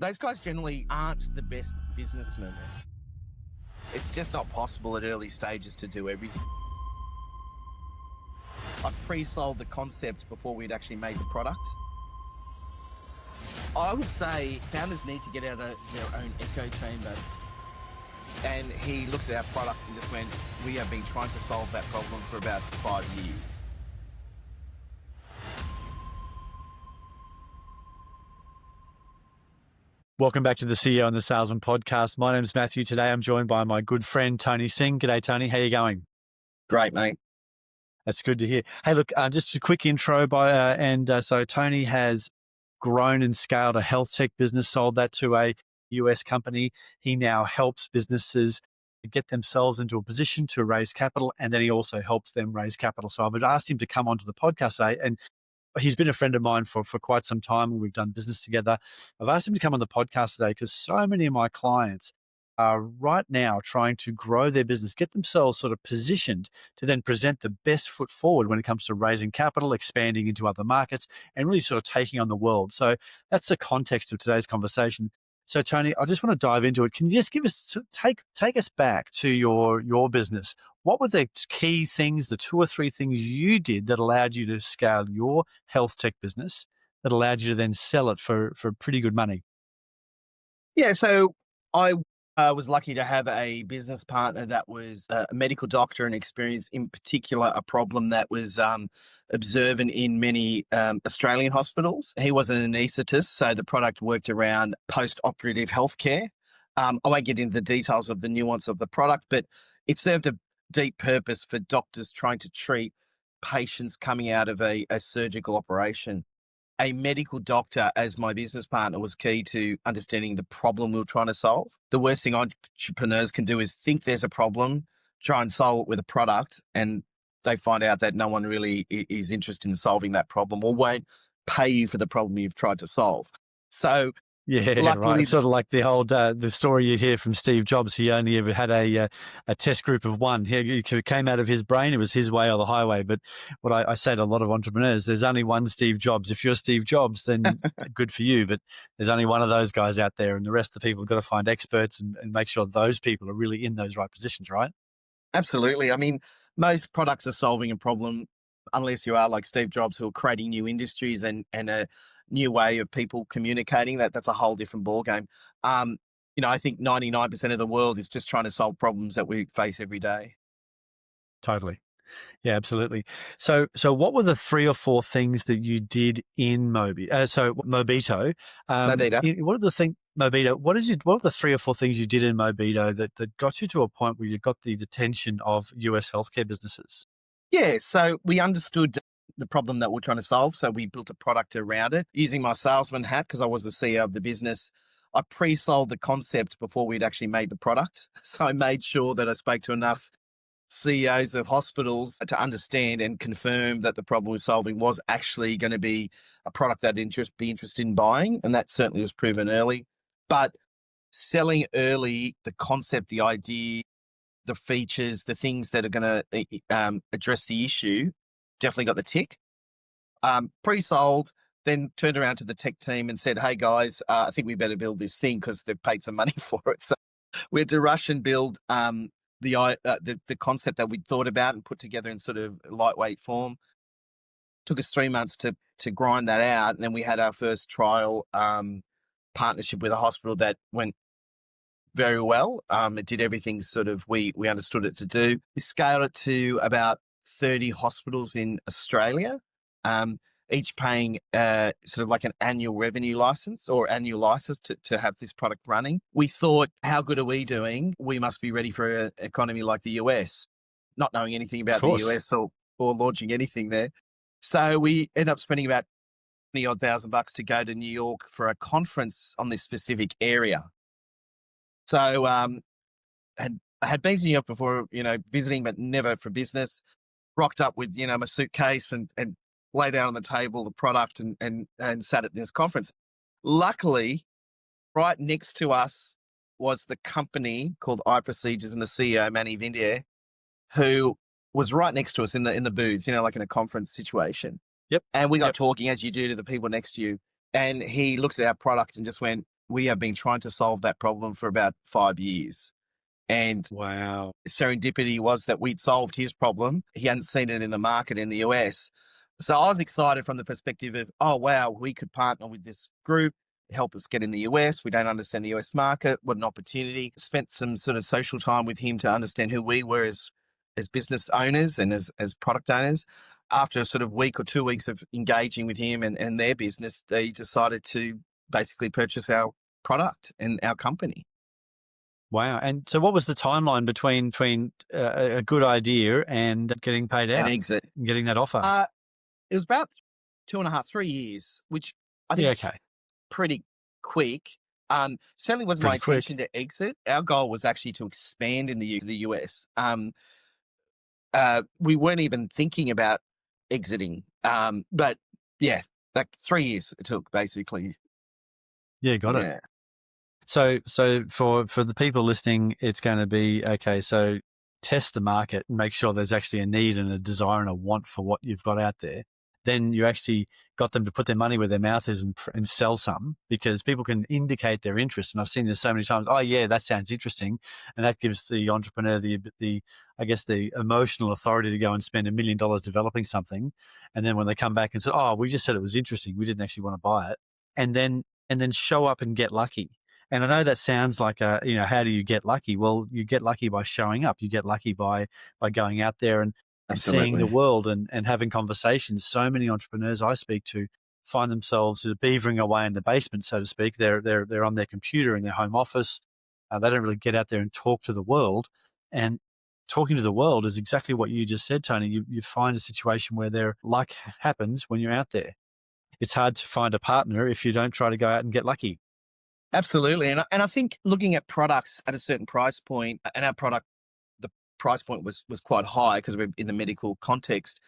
those guys generally aren't the best businessmen. It's just not possible at early stages to do everything. I pre-sold the concept before we'd actually made the product. I would say founders need to get out of their own echo chamber. And he looked at our product and just went, we have been trying to solve that problem for about 5 years. Welcome back to the CEO and the Salesman Podcast. My name's Matthew. Today I'm joined by my good friend, Tony Singh. G'day, Tony. How you going? Great, mate. That's good to hear. Hey, look, just a quick intro. So Tony has grown and scaled a health tech business, sold that to a US company. He now helps businesses get themselves into a position to raise capital, and then he also helps them raise capital. So I've asked him to come onto the podcast today, and he's been a friend of mine for quite some time, and we've done business together. I've asked him to come on the podcast today because so many of my clients are right now trying to grow their business, get themselves sort of positioned to then present the best foot forward when it comes to raising capital, expanding into other markets, and really sort of taking on the world. So that's the context of today's conversation. So Tony, I just want to dive into it. Can you just give us, take us back to your business? What were the key things, the 2 or 3 things you did that allowed you to scale your health tech business, that allowed you to then sell it for pretty good money? Yeah, so I was lucky to have a business partner that was a medical doctor and experienced, in particular, a problem that was observant in many Australian hospitals. He was an anaesthetist, so the product worked around post-operative healthcare. I won't get into the details of the nuance of the product, but it served a deep purpose for doctors trying to treat patients coming out of a surgical operation. A medical doctor as my business partner was key to understanding the problem we were trying to solve. The worst thing entrepreneurs can do is think there's a problem, try and solve it with a product, and they find out that no one really is interested in solving that problem or won't pay you for the problem you've tried to solve. So yeah, luckily, right. It's sort of like the old the story you hear from Steve Jobs. He only ever had a test group of one. He came out of his brain. It was his way or the highway. But what I say to a lot of entrepreneurs, there's only one Steve Jobs. If you're Steve Jobs, then good for you. But there's only one of those guys out there, and the rest of the people have got to find experts and make sure those people are really in those right positions, right? Absolutely. I mean, most products are solving a problem, unless you are like Steve Jobs, who are creating new industries and a new way of people communicating. That's a whole different ballgame. I think 99% of the world is just trying to solve problems that we face every day. Totally. Yeah, absolutely. So what were the 3 or 4 things that you did in Mobito? Mobito. Mobito, what are the 3 or 4 things you did in Mobito that got you to a point where you got the attention of US healthcare businesses? Yeah, so we understood the problem that we're trying to solve. So we built a product around it using my salesman hat because I was the CEO of the business. I pre-sold the concept before we'd actually made the product. So I made sure that I spoke to enough CEOs of hospitals to understand and confirm that the problem we're solving was actually going to be a product that they'd be interested in buying. And that certainly was proven early. But selling early, the concept, the idea, the features, the things that are going to address the issue, definitely got the tick. Pre-sold, then turned around to the tech team and said, hey guys, I think we better build this thing because they've paid some money for it. So we had to rush and build the concept that we'd thought about and put together in sort of lightweight form. Took us 3 months to grind that out. And then we had our first trial partnership with a hospital that went very well. It did everything sort of we understood it to do. We scaled it to about 30 hospitals in Australia, each paying sort of like an annual revenue license or annual license to have this product running. We thought, how good are we doing? We must be ready for an economy like the US, not knowing anything about the US or launching anything there. So we ended up spending about $20,000 to go to New York for a conference on this specific area. So I had been to New York before, visiting, but never for business. Rocked up with, my suitcase and laid out on the table the product and sat at this conference. Luckily, right next to us was the company called iProcedures and the CEO, Manny Vindier, who was right next to us in the booths, like in a conference situation. Yep. And we got talking, as you do, to the people next to you. And he looked at our product and just went, We have been trying to solve that problem for about 5 years. And Wow. serendipity was that we'd solved his problem. He hadn't seen it in the market in the US. So I was excited from the perspective of, oh, wow, we could partner with this group, help us get in the US. We don't understand the US market. What an opportunity. Spent some sort of social time with him to understand who we were as business owners and as product owners. After a sort of week or 2 weeks of engaging with him and their business, they decided to basically purchase our product and our company. Wow. And so what was the timeline between a good idea and getting paid An out, exit. getting that offer? It was about 2.5, 3 years, which I think Yeah, is okay. pretty quick. Certainly wasn't my Pretty quick. intention to exit. Our goal was actually to expand in the US. We weren't even thinking about exiting. But yeah, like 3 years it took basically. Yeah, got it. Yeah, So for the people listening, it's going to be, okay, so test the market and make sure there's actually a need and a desire and a want for what you've got out there. Then you actually got them to put their money where their mouth is and sell some, because people can indicate their interest. And I've seen this so many times. Oh yeah, that sounds interesting. And that gives the entrepreneur the I guess the emotional authority to go and spend $1 million developing something. And then when they come back and say, oh, we just said it was interesting, we didn't actually want to buy it. And then show up and get lucky. And I know that sounds like how do you get lucky? Well, you get lucky by showing up. You get lucky by going out there and seeing the absolutely. world and having conversations. So many entrepreneurs I speak to find themselves sort of beavering away in the basement, so to speak. They're on their computer in their home office. They don't really get out there and talk to the world. And talking to the world is exactly what you just said, Tony. You find a situation where their luck happens when you're out there. It's hard to find a partner if you don't try to go out and get lucky. Absolutely. And I think looking at products at a certain price point, and our product, the price point was quite high because we're in the medical context.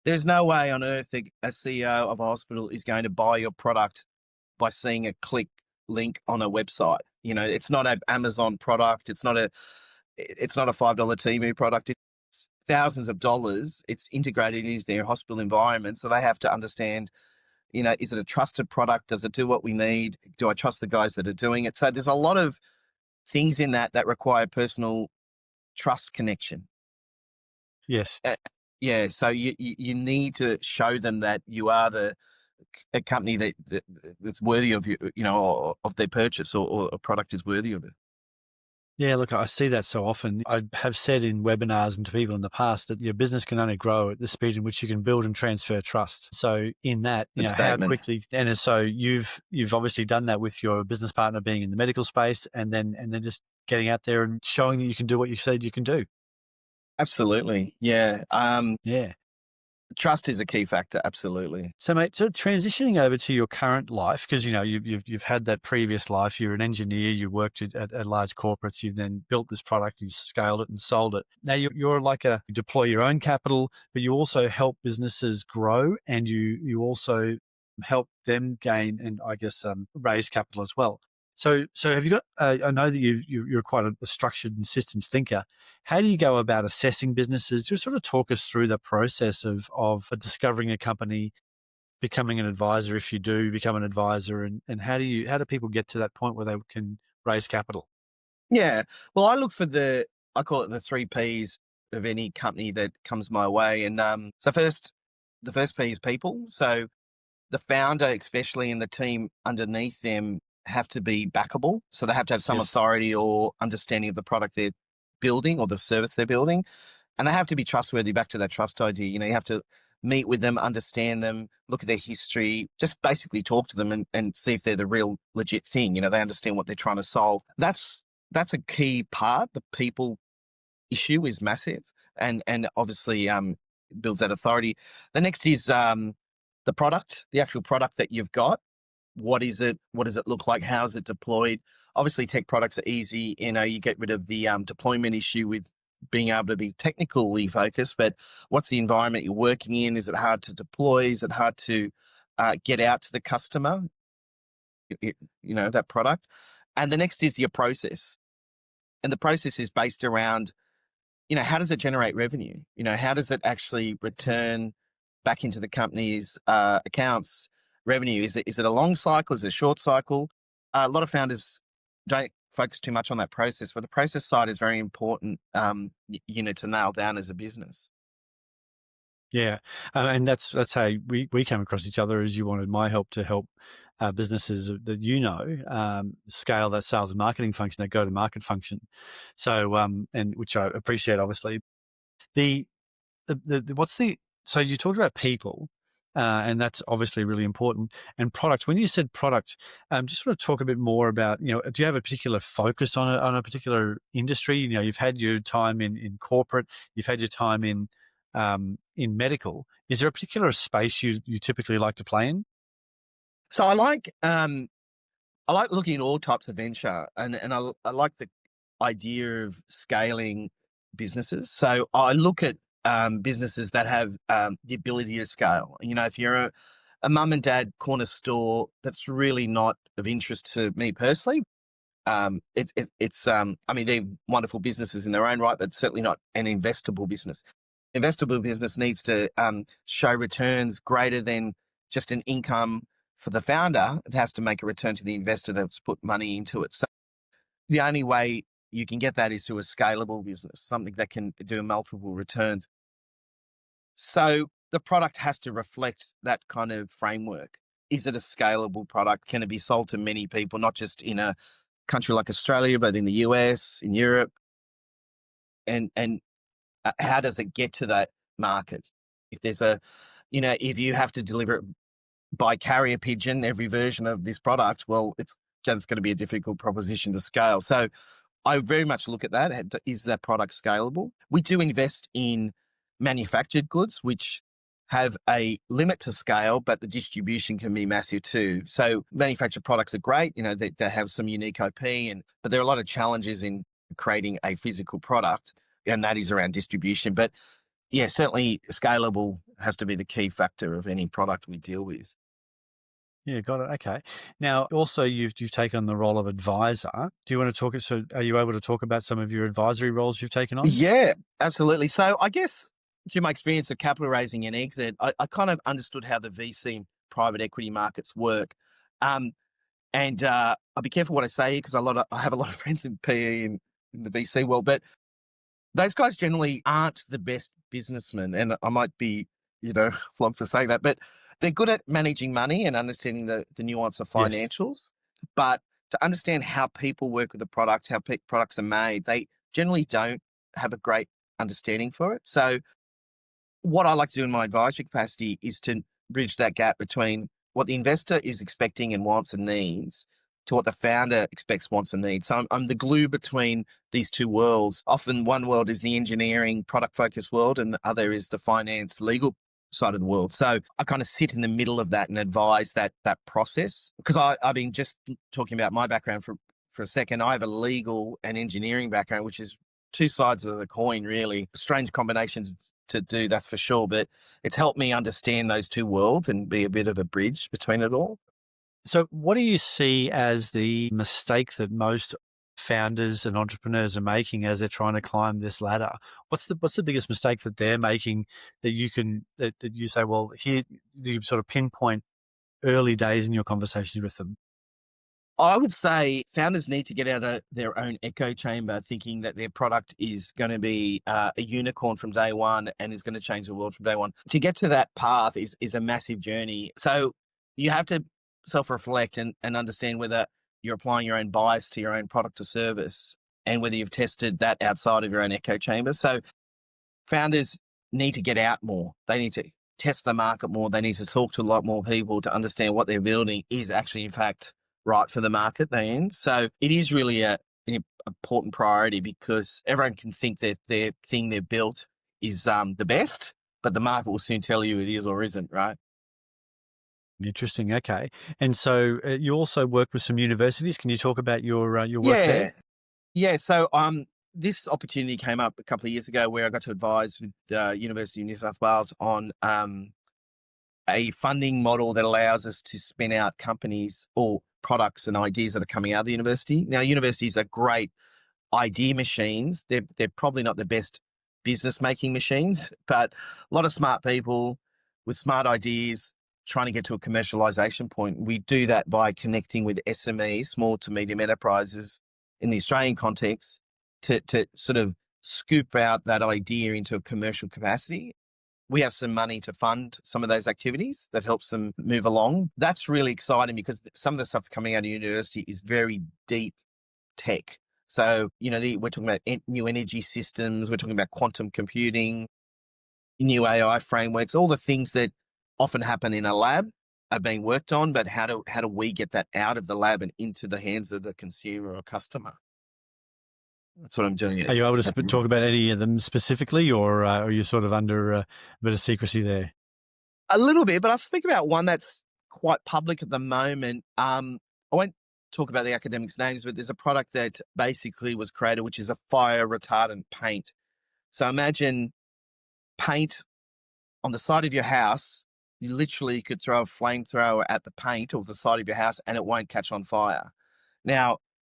There's no way on earth a CEO of a hospital is going to buy your product by seeing a click link on a website. It's not an Amazon product. It's not a $5 TV product. It's thousands of dollars. It's integrated into their hospital environment. So they have to understand, is it a trusted product? Does it do what we need? Do I trust the guys that are doing it? So there's a lot of things in that require personal trust connection. Yes. Yeah. So you need to show them that you are a company that's worthy of you, or of their purchase, or a product is worthy of it. Yeah, look, I see that so often. I have said in webinars and to people in the past that your business can only grow at the speed in which you can build and transfer trust. So in that, Good how statement. quickly, and so you've obviously done that with your business partner being in the medical space, and then just getting out there and showing that you can do what you said you can do. Absolutely. Yeah. Yeah. Trust is a key factor. Absolutely. So, mate, so transitioning over to your current life, because you've had that previous life. You're an engineer. You worked at large corporates. You've then built this product. You scaled it and sold it. Now you're like you deploy your own capital, but you also help businesses grow, and you also help them gain and I guess raise capital as well. So have you got? I know that you're quite a structured and systems thinker. How do you go about assessing businesses? Just sort of talk us through the process of discovering a company, becoming an advisor if you do become an advisor, and how do people get to that point where they can raise capital? Yeah. Well, I call it the 3 Ps of any company that comes my way. And so the first P is people. So the founder, especially, and the team underneath them have to be backable. So they have to have some Yes. authority or understanding of the product they're building or the service they're building. And they have to be trustworthy, back to that trust idea. You have to meet with them, understand them, look at their history, just basically talk to them and see if they're the real legit thing. They understand what they're trying to solve. That's a key part. The people issue is massive and obviously builds that authority. The next is the product, the actual product that you've got. What is it? What does it look like? How is it deployed? Obviously, tech products are easy. You get rid of the deployment issue with being able to be technically focused, but what's the environment you're working in? Is it hard to deploy? Is it hard to get out to the customer? That product. And the next is your process. And the process is based around, how does it generate revenue? How does it actually return back into the company's accounts revenue? Is it a long cycle? Is it a short cycle? a lot of founders don't focus too much on that process, but the process side is very important, to nail down as a business. Yeah, and that's how we came across each other, as you wanted my help to help businesses that scale that sales and marketing function, that go-to-market function. So, and which I appreciate, obviously. The what's the so you talked about people, and that's obviously really important. And product. When you said product, just want to talk a bit more about, do you have a particular focus on a particular industry? You've had your time in corporate, you've had your time in medical. Is there a particular space you typically like to play in? So I like looking at all types of venture, and I like the idea of scaling businesses. So I look at businesses that have the ability to scale. If you're a mum and dad corner store, that's really not of interest to me personally. I mean, they're wonderful businesses in their own right, but certainly not an investable business. Investable business needs to show returns greater than just an income for the founder. It has to make a return to the investor that's put money into it. So the only way you can get that is through a scalable business, something that can do multiple returns. So the product has to reflect that kind of framework. Is it a scalable product? Can it be sold to many people, not just in a country like Australia, but in the US, in Europe? And how does it get to that market? If there's if you have to deliver it by carrier pigeon, every version of this product, well, it's going to be a difficult proposition to scale. So I very much look at that. Is that product scalable? We do invest in manufactured goods, which have a limit to scale, but the distribution can be massive too. So manufactured products are great. They have some unique IP, but there are a lot of challenges in creating a physical product, and that is around distribution. But yeah, certainly scalable has to be the key factor of any product we deal with. Yeah, got it. Okay. Now, also, you've taken on the role of advisor. Do you want to talk? So, are you able to talk about some of your advisory roles you've taken on? Yeah, absolutely. So I guess through my experience of capital raising and exit, I kind of understood how the VC and private equity markets work. And I'll be careful what I say because I have a lot of friends in PE and in the VC world, but those guys generally aren't the best businessmen. And I might be, flogged for saying that, but they're good at managing money and understanding the nuance of Yes. financials. But to understand how people work with the product, how products are made, they generally don't have a great understanding for it. So what I like to do in my advisory capacity is to bridge that gap between what the investor is expecting and wants and needs to what the founder expects, wants, and needs. So I'm the glue between these two worlds. Often one world is the engineering, product-focused world, and the other is the finance, legal side of the world. So I kind of sit in the middle of that and advise that process. Because I've been just talking about my background for a second. I have a legal and engineering background, which is two sides of the coin, really. Strange combinations to do, that's for sure. But it's helped me understand those two worlds and be a bit of a bridge between it all. So, what do you see as the mistake that most founders and entrepreneurs are making as they're trying to climb this ladder? What's the biggest mistake that they're making that you say, well, here you sort of pinpoint early days in your conversations with them? I would say founders need to get out of their own echo chamber thinking that their product is going to be a unicorn from day one and is going to change the world from day one. To get to that path is a massive journey. So you have to self-reflect and understand whether you're applying your own bias to your own product or service and whether you've tested that outside of your own echo chamber. So founders need to get out more. They need to test the market more. They need to talk to a lot more people to understand what they're building is actually, in fact, right for the market they're in. So it is really an important priority because everyone can think that their thing they've built is the best, but the market will soon tell you it is or isn't, right? Interesting. Okay. And so you also work with some universities. Can you talk about your work there? Yeah. So this opportunity came up a couple of years ago where I got to advise with the University of New South Wales on a funding model that allows us to spin out companies or products and ideas that are coming out of the university. Now, universities are great idea machines. They're probably not the best business making machines, but a lot of smart people with smart ideas trying to get to a commercialization point. We do that by connecting with SMEs, small to medium enterprises in the Australian context, to sort of scoop out that idea into a commercial capacity. We have some money to fund some of those activities that helps them move along. That's really exciting because some of the stuff coming out of university is very deep tech. So, we're talking about new energy systems, we're talking about quantum computing, new AI frameworks, all the things that often happen in a lab are being worked on, but how do we get that out of the lab and into the hands of the consumer or customer? That's what I'm doing. Are you able to talk about any of them specifically, or are you sort of under a bit of secrecy there? A little bit, but I'll speak about one that's quite public at the moment. I won't talk about the academics' names, but there's a product that basically was created, which is a fire retardant paint. So imagine paint on the side of your house. You literally could throw a flamethrower at the paint or the side of your house and it won't catch on fire. Now,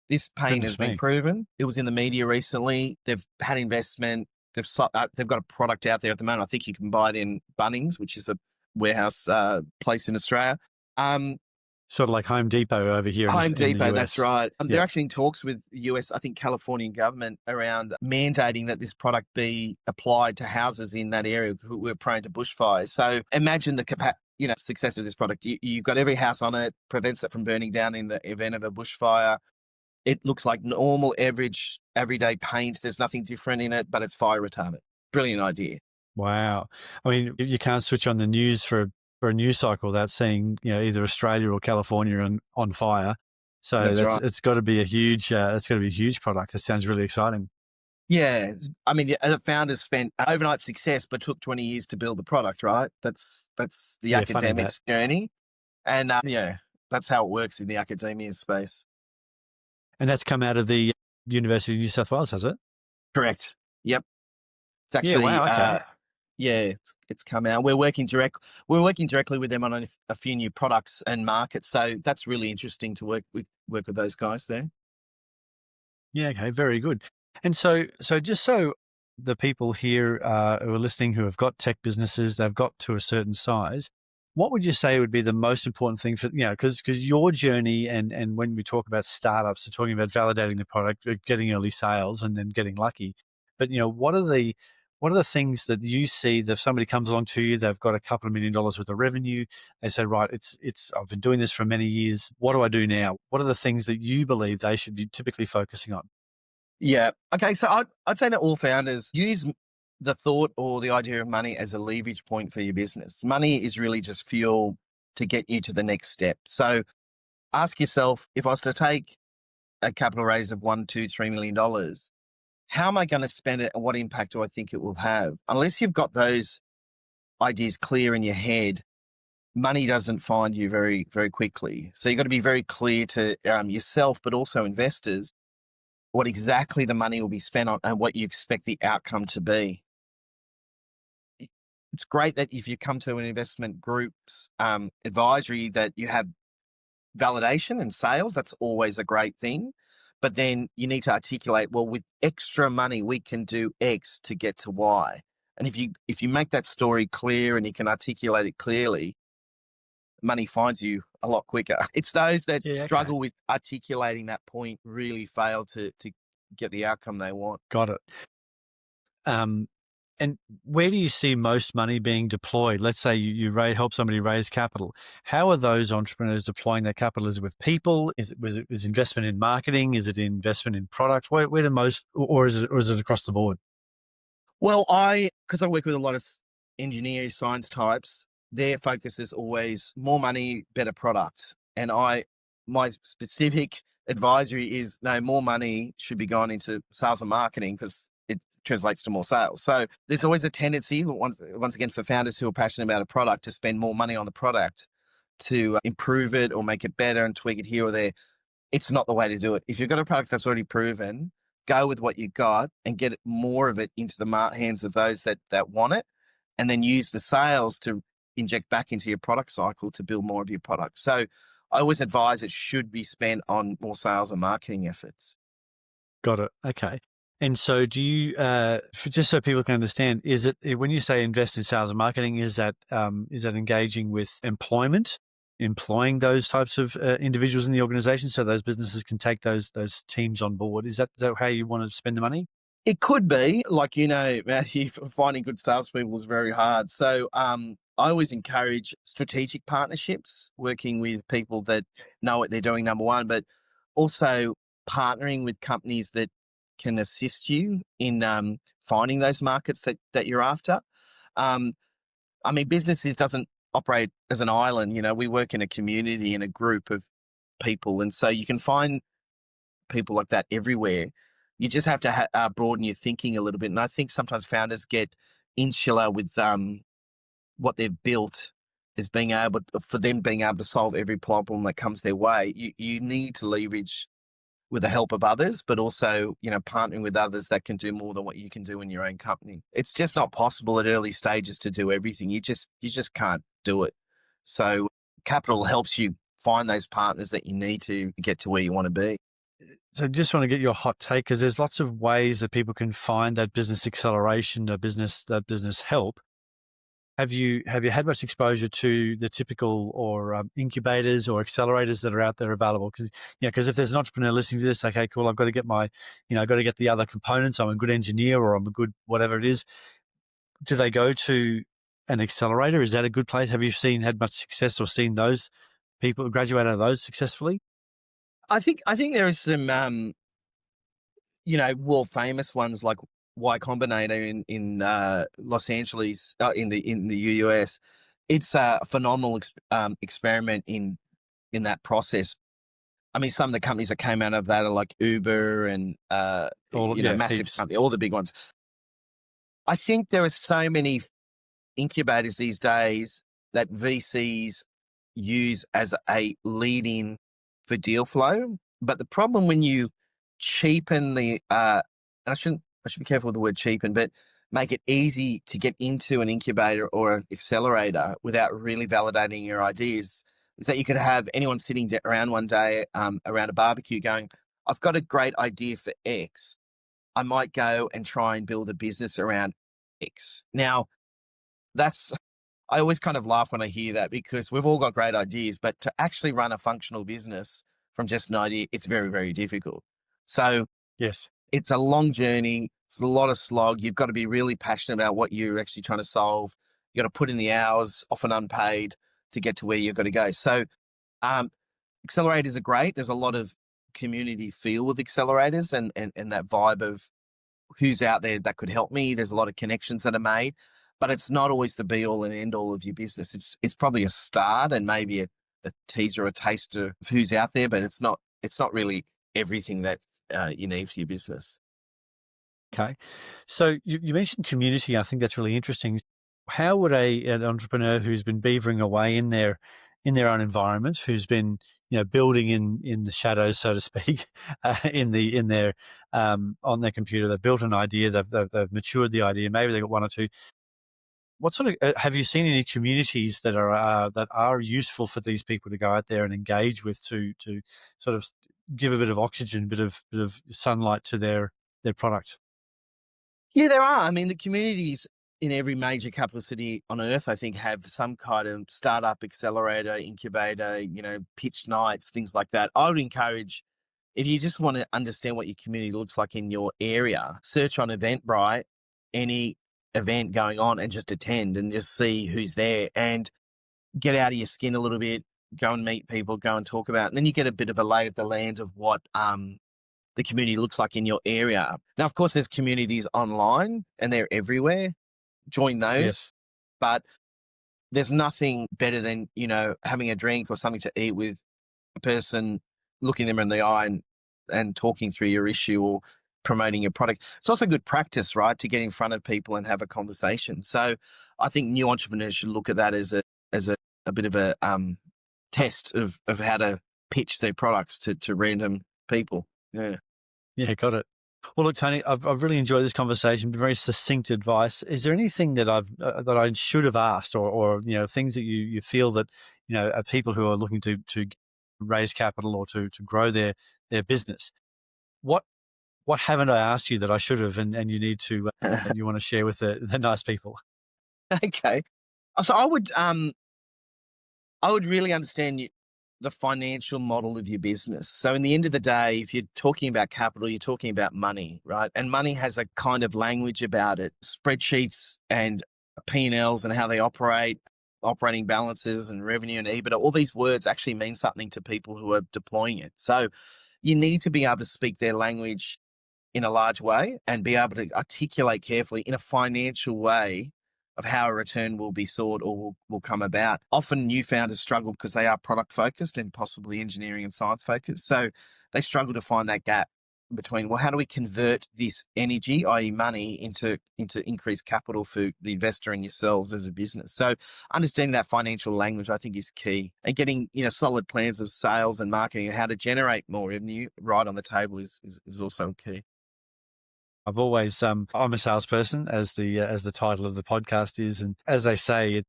this paint has been proven. It was in the media recently. They've had investment. They've got a product out there at the moment. I think you can buy it in Bunnings, which is a warehouse place in Australia. Sort of like Home Depot over here. Home Depot, that's right. Yeah. They're actually in talks with the US, I think Californian government, around mandating that this product be applied to houses in that area who were prone to bushfires. So imagine the success of this product. You've got every house on it, prevents it from burning down in the event of a bushfire. It looks like normal, everyday paint. There's nothing different in it, but it's fire retardant. Brilliant idea. Wow. I mean, you can't switch on the news for a news cycle without seeing, either Australia or California on fire. So right. It's got to be a huge, product. It sounds really exciting. Yeah. I mean, the founders spent overnight success, but took 20 years to build the product, right? That's the academics journey. And that's how it works in the academia space. And that's come out of the University of New South Wales, has it? Correct. Yep. It's actually, okay. It's come out. We're working directly with them on a few new products and markets. So that's really interesting to work with those guys there. Yeah. Okay. Very good. And so just so the people here who are listening, who have got tech businesses, they've got to a certain size, what would you say would be the most important thing for, because your journey and when we talk about startups, we're talking about validating the product, getting early sales and then getting lucky. But, what are the things that you see that if somebody comes along to you, they've got a couple of $1 million worth of revenue, they say, right, I've been doing this for many years. What do I do now? What are the things that you believe they should be typically focusing on? Yeah. Okay. So I'd say to all founders, use the thought or the idea of money as a leverage point for your business. Money is really just fuel to get you to the next step. So ask yourself, if I was to take a capital raise of $1, $2, $3 million, how am I going to spend it and what impact do I think it will have? Unless you've got those ideas clear in your head, money doesn't find you very, very quickly. So you've got to be very clear to yourself, but also investors, what exactly the money will be spent on and what you expect the outcome to be. It's great that if you come to an investment group's advisory that you have validation and sales. That's always a great thing. But then you need to articulate, well, with extra money, we can do X to get to Y. And if you make that story clear and you can articulate it clearly, money finds you a lot quicker. It's those that struggle with articulating that point really fail to get the outcome they want. Got it. And where do you see most money being deployed? Let's say you help somebody raise capital. How are those entrepreneurs deploying their capital? Is it with people? Is investment in marketing? Is it investment in product? Where do most, or is it across the board? Well, because I work with a lot of engineering science types, their focus is always more money, better product. And my specific advisory is no, more money should be going into sales and marketing because it translates to more sales. So there's always a tendency, once again, for founders who are passionate about a product to spend more money on the product to improve it or make it better and tweak it here or there. It's not the way to do it. If you've got a product that's already proven, go with what you got and get more of it into the hands of those that want it, and then use the sales to inject back into your product cycle to build more of your product. So I always advise it should be spent on more sales and marketing efforts. Got it. Okay. And so do you, just so people can understand, is it, when you say invest in sales and marketing, is that engaging with employing those types of individuals in the organization so those businesses can take those teams on board? Is that how you want to spend the money? It could be, like, Matthew, finding good salespeople is very hard. So I always encourage strategic partnerships, working with people that know what they're doing, number one, but also partnering with companies that can assist you in finding those markets that you're after. Um, I mean, businesses doesn't operate as an island. We work in a community, in a group of people. And so you can find people like that everywhere. You just have to broaden your thinking a little bit. And I think sometimes founders get insular with what they've built as being able to solve every problem that comes their way. You need to leverage with the help of others, but also, partnering with others that can do more than what you can do in your own company. It's just not possible at early stages to do everything. You just can't do it. So capital helps you find those partners that you need to get to where you want to be. So just want to get your hot take, because there's lots of ways that people can find that business acceleration, that business help. Have you had much exposure to the typical or incubators or accelerators that are out there available? Because if there's an entrepreneur listening to this, okay, cool, I've got to get I've got to get the other components. I'm a good engineer, or I'm a good whatever it is. Do they go to an accelerator? Is that a good place? Have you had much success or seen those people graduate out of those successfully? I think there is some world famous ones like Y Combinator in Los Angeles, in the US. It's a phenomenal experiment in that process. I mean, some of the companies that came out of that are like Uber and massive Heaps. company, all the big ones. I think there are so many incubators these days that VCs use as a lead in for deal flow. But the problem when you cheapen and I should be careful with the word cheapen, but make it easy to get into an incubator or an accelerator without really validating your ideas, is that you could have anyone sitting around one day around a barbecue going, I've got a great idea for X. I might go and try and build a business around X. Now, I always kind of laugh when I hear that, because we've all got great ideas, but to actually run a functional business from just an idea, it's very, very difficult. So Yes. it's a long journey. It's a lot of slog. You've got to be really passionate about what you're actually trying to solve. You've got to put in the hours, often unpaid, to get to where you've got to go. So accelerators are great. There's a lot of community feel with accelerators and that vibe of who's out there that could help me. There's a lot of connections that are made, but it's not always the be all and end all of your business. It's probably a start and maybe a teaser, a taster of who's out there, but it's not really everything that you need for your business. Okay. So you mentioned community. I think that's really interesting. How would an entrepreneur who's been beavering away in their own environment, who's been building in the shadows, so to speak, in their on their computer, they've built an idea, they've matured the idea, maybe they've got one or two. What sort of have you seen any communities that are useful for these people to go out there and engage with to sort of give a bit of oxygen, a bit of sunlight to their product? Yeah, there are. I mean, the communities in every major capital city on earth, I think, have some kind of startup accelerator, incubator, pitch nights, things like that. I would encourage, if you just want to understand what your community looks like in your area, search on Eventbrite, any event going on, and just attend and just see who's there and get out of your skin a little bit, go and meet people, go and talk about it. And then you get a bit of a lay of the land of what the community looks like in your area. Now, of course, there's communities online and they're everywhere. Join those. Yes. But there's nothing better than, having a drink or something to eat with a person, looking them in the eye and talking through your issue or promoting your product. It's also good practice, right, to get in front of people and have a conversation. So I think new entrepreneurs should look at that as a bit of a test of how to pitch their products to random people. Yeah. Yeah, got it. Well, look, Tony, I've really enjoyed this conversation. Very succinct advice. Is there anything that that I should have asked, or things that you feel that are people who are looking to raise capital or to grow their business? What what haven't I asked you that I should have, and you need to, and you want to share with the nice people? Okay. So I would really understand the financial model of your business. So in the end of the day, if you're talking about capital, you're talking about money, right? And money has a kind of language about it, spreadsheets and P&Ls and how they operate, operating balances and revenue and EBITDA. All these words actually mean something to people who are deploying it. So you need to be able to speak their language in a large way and be able to articulate carefully in a financial way of how a return will be sought or will come about. Often new founders struggle because they are product focused and possibly engineering and science focused. So they struggle to find that gap between, well, how do we convert this energy, i.e. money, into increased capital for the investor and yourselves as a business? So understanding that financial language, I think, is key. And getting, solid plans of sales and marketing and how to generate more revenue right on the table is also key. I've always, I'm a salesperson, as the title of the podcast is, and as they say,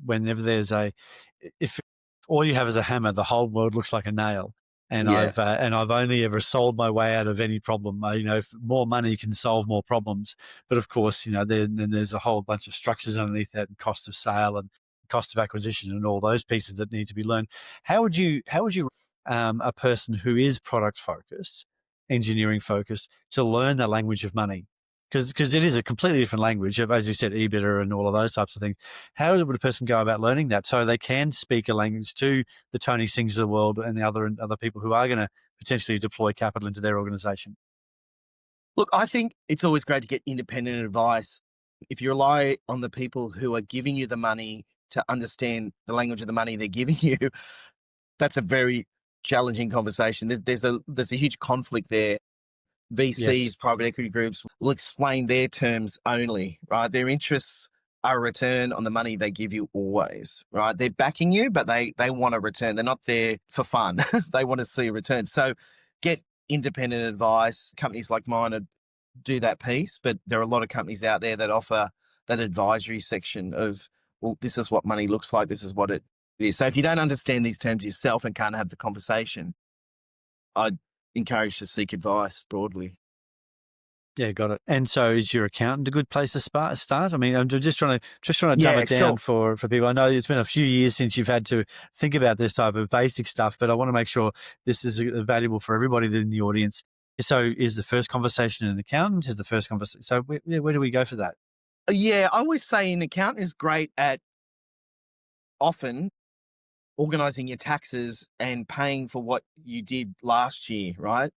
whenever there's if all you have is a hammer, the whole world looks like a nail. And Yeah. I've only ever sold my way out of any problem. If more money can solve more problems, but of course, then there's a whole bunch of structures underneath that, and cost of sale and cost of acquisition and all those pieces that need to be learned. How would you a person who is product focused, engineering focused, to learn the language of money? Because it is a completely different language, as you said, EBITDA and all of those types of things. How would a person go about learning that so they can speak a language to the Tony Singhs of the world and the other people who are going to potentially deploy capital into their organization? Look, I think it's always great to get independent advice. If you rely on the people who are giving you the money to understand the language of the money they're giving you, that's a very challenging conversation. There's a huge conflict there. Yes, VCs, private equity groups will explain their terms only, right? Their interests are a return on the money they give you always, right? They're backing you, but they want a return. They're not there for fun. They want to see a return. So get independent advice. Companies like mine do that piece, but there are a lot of companies out there that offer that advisory section of, well, this is what money looks like. This is what it is. So if you don't understand these terms yourself and can't have the conversation, I'd encourage to seek advice broadly. yeah, got it. And so, is your accountant a good place to start? I mean, I'm just trying to dumb Yeah, it down sure. for people. I know it's been a few years since you've had to think about this type of basic stuff, but I want to make sure this is valuable for everybody in the audience. So, is the first conversation an accountant? Is the first conversation? So, where do we go for that? Yeah, I always say an accountant is great at often organizing your taxes and paying for what you did last year, right?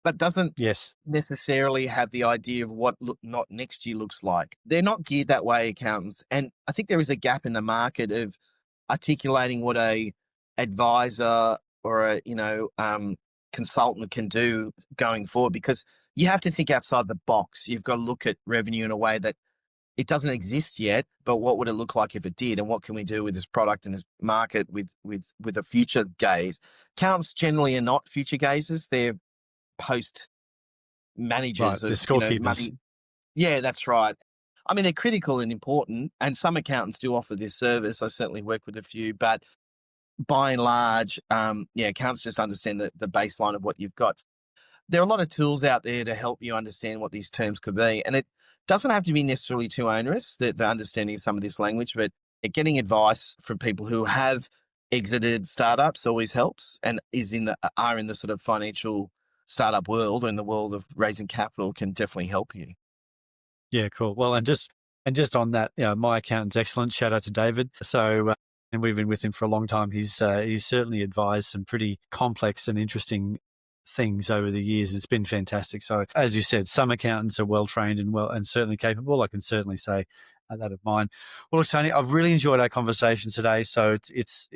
But doesn't Yes, necessarily have the idea of what not next year looks like. They're not geared that way, accountants. And I think there is a gap in the market of articulating what a advisor or a consultant can do going forward, because you have to think outside the box. You've got to look at revenue in a way that it doesn't exist yet, but what would it look like if it did? And what can we do with this product and this market with a future gaze? Accountants generally are not future gazers. They're post right. managers The of, scorekeepers. money. Yeah, that's right. I mean, they're critical and important, and some accountants do offer this service. I certainly work with a few, but by and large, accountants just understand the baseline of what you've got. There are a lot of tools out there to help you understand what these terms could be. And it doesn't have to be necessarily too onerous, the understanding some of this language, but getting advice from people who have exited startups always helps, and are in the sort of financial startup world, or in the world of raising capital, can definitely help you. Yeah, cool. Well, and just on that, my accountant's excellent. Shout out to David. So, and we've been with him for a long time. He's certainly advised some pretty complex and interesting things over the years. It's been fantastic. So, as you said, some accountants are well trained and certainly capable. I can certainly say that of mine. Well, look, Tony, I've really enjoyed our conversation today. So it's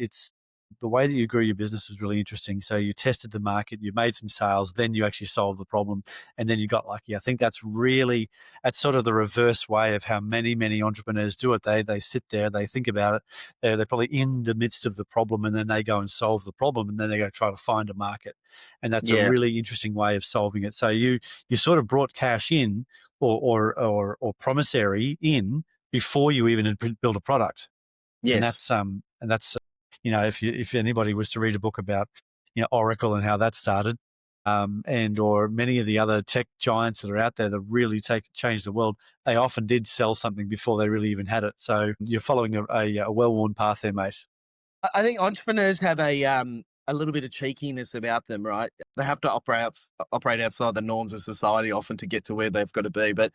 the way that you grew your business was really interesting. So you tested the market, you made some sales, then you actually solved the problem, and then you got lucky. I think that's sort of the reverse way of how many entrepreneurs do it. They sit there, they think about it, they're probably in the midst of the problem, and then they go and solve the problem, and then they go try to find a market, and that's a Yeah. really interesting way of solving it. So you sort of brought cash in, or promissory in, before you even had built a product. And Yes. that's if anybody was to read a book about Oracle and how that started, and or many of the other tech giants that are out there that really change the world, they often did sell something before they really even had it. So you're following a well-worn path there, mate. I think entrepreneurs have a little bit of cheekiness about them, right? They have to operate outside the norms of society often to get to where they've got to be. But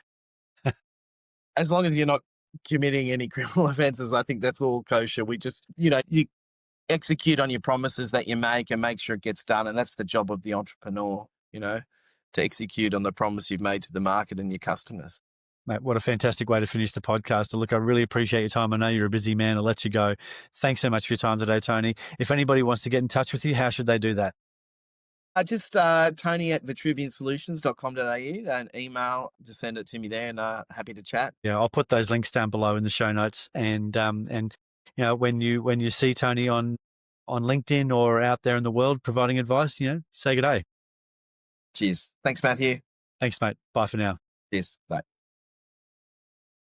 as long as you're not committing any criminal offenses, I think that's all kosher. We just, you execute on your promises that you make and make sure it gets done. And that's the job of the entrepreneur, to execute on the promise you've made to the market and your customers. Mate, what a fantastic way to finish the podcast. Look, I really appreciate your time. I know you're a busy man. I'll let you go. Thanks so much for your time today, Tony. If anybody wants to get in touch with you, how should they do that? Just Tony at vitruviansolutions.com.au and email to send it to me there, and happy to chat. Yeah, I'll put those links down below in the show notes. And when you see Tony on LinkedIn or out there in the world providing advice, say good day. Cheers. Thanks, Matthew. Thanks, mate. Bye for now. Cheers. Bye.